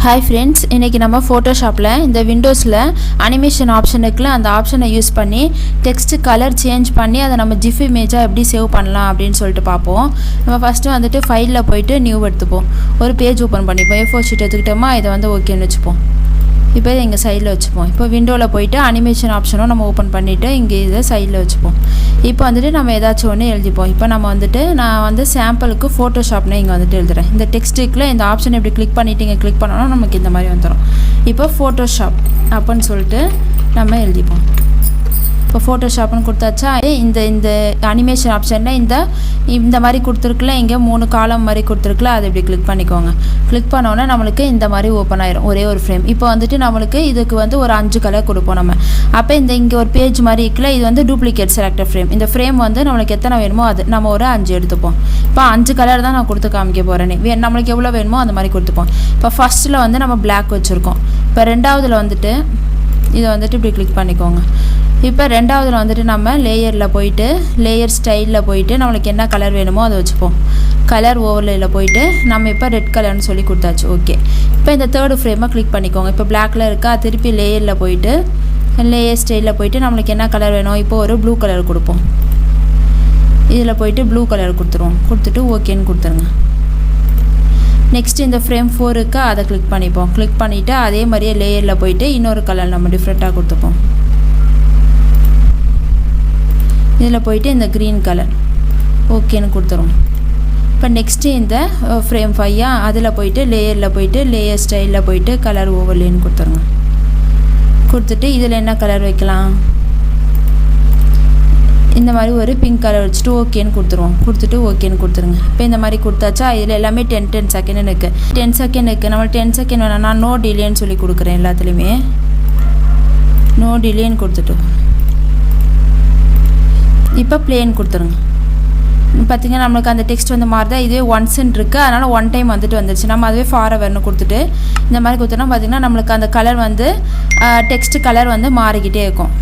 Hi friends, இன்னைக்கு நம்ம Photoshopல இந்த Windowsல அனிமேஷன் ஆப்ஷன் இருக்குல அந்த ஆப்ஷனை யூஸ் பண்ணி டெக்ஸ்ட் கலர் சேஞ்ச் பண்ணி அதை நம்ம GIF இமேஜா எப்படி சேவ் பண்ணலாம் அப்படினு சொல்லிட்டு பாப்போம். நம்ம ஃபர்ஸ்ட் வந்துட்டு ஃபைல்ல போய்ட்டு நியூ எடுத்துப்போம். ஒரு பேஜ் ஓபன் பண்ணிப்போம். A4 ஷீட் எடுத்துக்கிட்டோமா இத வந்து ஓகேன்னு வெச்சுப்போம். இப்போ இங்க சைடுல வெச்சுப்போம். இப்போ விண்டோல போய்ட்டு அனிமேஷன் ஆப்ஷனும் நம்ம ஓபன் பண்ணிட்டு இங்க இத சைடுல வெச்சுப்போம். இப்போ வந்துட்டு நம்ம ஏதாச்சும் ஒன்னு எழுதிப்போம். இப்போ நம்ம வந்துட்டு நான் வந்து சாம்பிளுக்கு Photoshop னே இங்க வந்துட்டு எழுதுறேன். இந்த டெக்ஸ்ட்க்குள்ள இந்த ஆப்ஷன் இப்படி கிளிக் பண்ணிட்டு இங்க கிளிக் பண்ணனும் நமக்கு இந்த மாதிரி வந்துரும். இப்போ Photoshop அப்பன்னு சொல்லிட்டு நம்ம எழுதிப்போம். இப்போ Photoshop னு கொடுத்தாச்சா இந்த அனிமேஷன் ஆப்ஷன்ல இந்த மாதிரி கொடுத்திருக்குல இங்க மூணு காலம் மாதிரி கொடுத்திருக்குல அதை இப்படி கிளிக் பண்ணிக்கோங்க. கிளிக் பண்ணோம்னா நமக்கு இந்த மாதிரி ஓபன் ஆயிரும் ஒரே ஒரு ஃப்ரேம். இப்போ வந்துட்டு நமக்கு இதுக்கு வந்து ஒரு 5 கலர் கொடுப்போம் நம்ம. அப்ப இங்க ஒரு பேஜ் மாதிரி இருக்குல இது வந்து டூப்ளிகேட் செலக்டட் ஃப்ரேம். இந்த ஃப்ரேம் வந்து நமக்கு எத்தனை வேணுமோ அது நம்ம ஒரு 5 எடுத்துப்போம். இப்போ 5 கலர் தான் நான் கொடுத்து காமிக்க போறேன். நமக்கு எவ்வளவு வேணுமோ அந்த மாதிரி கொடுத்துப்போம். இப்போ ஃபர்ஸ்ட்ல வந்து நம்ம Black வச்சிருக்கோம். இப்போ இரண்டாவதுல வந்துட்டு இத வந்துட்டு இப்படி கிளிக் பண்ணிக்கோங்க. இப்போ இரண்டாவதுல வந்துட்டு நம்ம லேயர்ல போய்ட்டு லேயர் ஸ்டைல்ல போய்ட்டு நமக்கு என்ன கலர் வேணுமோ அதை வெச்சுப்போம். கலர் ஓவர்லேல போய்ட்டு நம்ம இப்போ ரெட் கலர்னு சொல்லி கொடுத்தாச்சு. ஓகே. இப்போ இந்த தேர்ட் ஃப்ரேமை கிளிக் பண்ணிக்கோங்க. இப்போ Blackல இருக்கா திருப்பி லேயர்ல போய்ட்டு லேயர் ஸ்டைல்ல போய்ட்டு நமக்கு என்ன கலர் வேணும் இப்போ ஒரு ப்ளூ கலர் கொடுப்போம். இதுல போய்ட்டு ப்ளூ கலர் கொடுத்துருவோம். கொடுத்துட்டு ஓகேன்னு கொடுத்துருங்க. நெக்ஸ்ட் இந்த ஃப்ரேம் 4 இருக்கா அதை கிளிக் பண்ணிப்போம். கிளிக் பண்ணிட்டு அதே மாதிரியே லேயர்ல போய்ட்டு இன்னொரு கலர் நம்ம டிஃபரண்டா கொடுத்துப்போம். இதுல போய்ட்டு இந்த green கலர் ஓகேன்னு கொடுத்துறோம். இப்போ நெக்ஸ்ட் இந்த ஃப்ரேம் 5 அதுல போய்ட்டு லேயர்ல போய்ட்டு லேயர் ஸ்டைல்ல போய்ட்டு கலர் ஓவர்லேன்னு கொடுத்துருங்க. கொடுத்துட்டு இதுல என்ன கலர் வைக்கலாம் இந்த மாதிரி ஒரு பிங்க் கலர் வச்சிட்டு ஓகேன்னு கொடுத்துருவோம். கொடுத்துட்டு ஓகேன்னு கொடுத்துருங்க. இப்போ இந்த மாதிரி கொடுத்தாச்சா இதுல எல்லாமே 10 செகண்ட் இருக்கு. 10 செகண்ட் இருக்கு. நம்ம 10 செகண்ட் வேணா நோ டிலேன்னு சொல்லி கொடுக்குறேன் எல்லாத்துலயுமே. நோ டிலேன்னு கொடுத்துட்டு இப்போ ப்ளேன் கொடுத்துருங்க. பாத்தீங்கன்னா நமக்கு அந்த டெக்ஸ்ட் வந்து மாறுதா இதுவே ஒன்ஸ் இருக்கு. அதனால ஒன் டைம் வந்துட்டு வந்துருச்சு. நம்ம அதுவே ஃபார்வர்ட்னு கொடுத்துட்டு இந்த மாதிரி கொடுத்தோம்னா பாத்தீங்கன்னா நமக்கு அந்த கலர் வந்து டெக்ஸ்ட் கலர் வந்து மாறிக்கிட்டே இருக்கும்.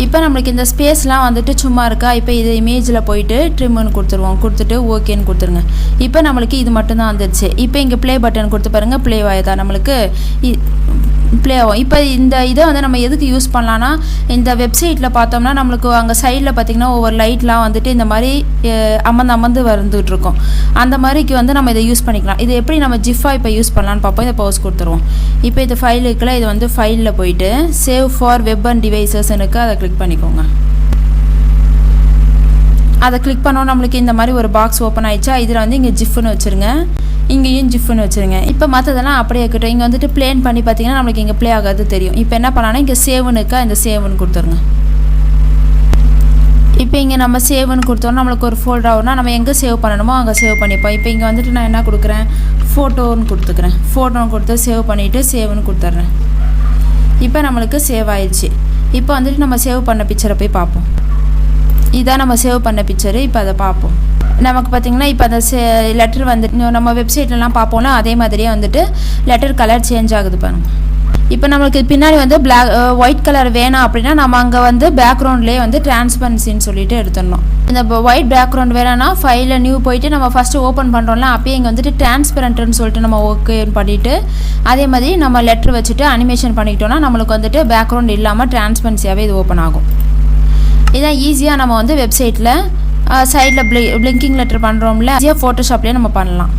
இப்போ நமக்கு இந்த ஸ்பேஸ்லாம் வந்துட்டு சும்மா இருக்கா இப்போ இது இமேஜ்ல போய்ட்டு ட்ரிம்னு கொடுத்துருவோம். கொடுத்துட்டு ஓகேன்னு கொடுத்துருங்க. இப்போ நமக்கு இது மட்டும் தான் வந்துருச்சு. இப்போ இங்க ப்ளே பட்டன் கொடுத்து பாருங்க ப்ளே ஆயதா நமக்கு ப்ளே ஆகும். இப்போ இந்த இதை வந்து நம்ம எதுக்கு யூஸ் பண்ணலாம்னா இந்த வெப்சைட்ல பார்த்தோம்னா நமக்கு அங்க சைடுல பாத்தீங்கன்னா ஒவ்வொரு லைட்லாம் வந்துட்டு இந்த மாதிரி அமர்ந்து வந்துட்டு இருக்கும். அந்த மாதிரிக்கு வந்து நம்ம இதை யூஸ் பண்ணிக்கலாம். இது எப்படி நம்ம GIF-ஆ இப்போ யூஸ் பண்ணலாம்னு பாப்போம். இதை பாஸ் கொடுத்துருவோம். இப்போ இந்த ஃபைல் இருக்குல இது வந்து ஃபைல்ல போய்ட்டு save for web and devices இருக்கு அதை கிளிக் பண்ணிக்கோங்க. அதை கிளிக் பண்ணோம் நமக்கு இந்த மாதிரி ஒரு பாக்ஸ் ஓபன் ஆயிடுச்சா இதுல வந்து இங்க GIF-னு வச்சிருங்க. இங்கேயும் GIF-னு வச்சிருங்க. இப்போ மத்ததெல்லாம் அப்படியே இருக்கட்டும். இங்க வந்துட்டு ப்ளேன் பண்ணி பாத்தீங்கன்னா நமக்கு இங்க ப்ளே ஆகாது தெரியும். இப்போ என்ன பண்ணலாம்னா இங்க சேவ்னு இருக்கா இந்த சேவ்னு கொடுத்துருங்க. இப்போ இங்க நம்ம சேவ்னு கொடுத்தோம்னா நமக்கு ஒரு ஃபோல்டர் ஆகும்னா நம்ம எங்க சேவ் பண்ணணுமோ அங்க சேவ் பண்ணிப்போம். இப்போ இங்க வந்துட்டு நான் என்ன கொடுக்குறேன் போட்டோன்னு கொடுத்துக்கிறேன். போட்டோன்னு கொடுத்து சேவ் பண்ணிட்டு சேவ்னு கொடுத்துறேன். இப்போ நமக்கு சேவ் ஆயிடுச்சு. இப்போ வந்துட்டு நம்ம சேவ் பண்ண பிக்சரை போய் பாப்போம். இதான் நம்ம சேவ் பண்ண பிக்சர். இப்போ அதை பாப்போம். நமக்கு பாத்தீங்கன்னா இப்போ அந்த லெட்டர் வந்து நம்ம வெப்சைட்லலாம் பாப்போம்ல அதே மாதிரியே வந்துட்டு லெட்டர் கலர் சேஞ்ச் ஆகுது பாருங்க. இப்போ நமக்கு பின்னாடி வந்து ஒயிட் கலர் வேணாம் அப்படினா நம்ம அங்க வந்து பேக்ரவுண்ட்லயே வந்து டிரான்ஸ்பரன்சின்னு சொல்லிட்டு எடுத்துறணும். இந்த ஒயிட் பேக்ரவுண்ட் வேணாம்னா ஃபைல்ல நியூ போய்ட்டு நம்ம ஃபர்ஸ்ட் ஓபன் பண்றோம்ல அப்பயே இங்க வந்துட்டு டிரான்ஸ்பரன்ட்னு சொல்லிட்டு நம்ம ஓகே பண்ணிட்டு அதே மாதிரி நம்ம லெட்டர் வச்சிட்டு அனிமேஷன் பண்ணிட்டோம்னா நமக்கு வந்துட்டு பேக்ரவுண்ட் இல்லாம டிரான்ஸ்பரன்சியாவே இது ஓபன் ஆகும். இதான் ஈஸியா நம்ம வந்து வெப்சைட்ல சைடுல பிளிங்கிங் லெட்டர் பண்றோம்ல ஈஸியா Photoshopலயே நம்ம பண்ணலாம்.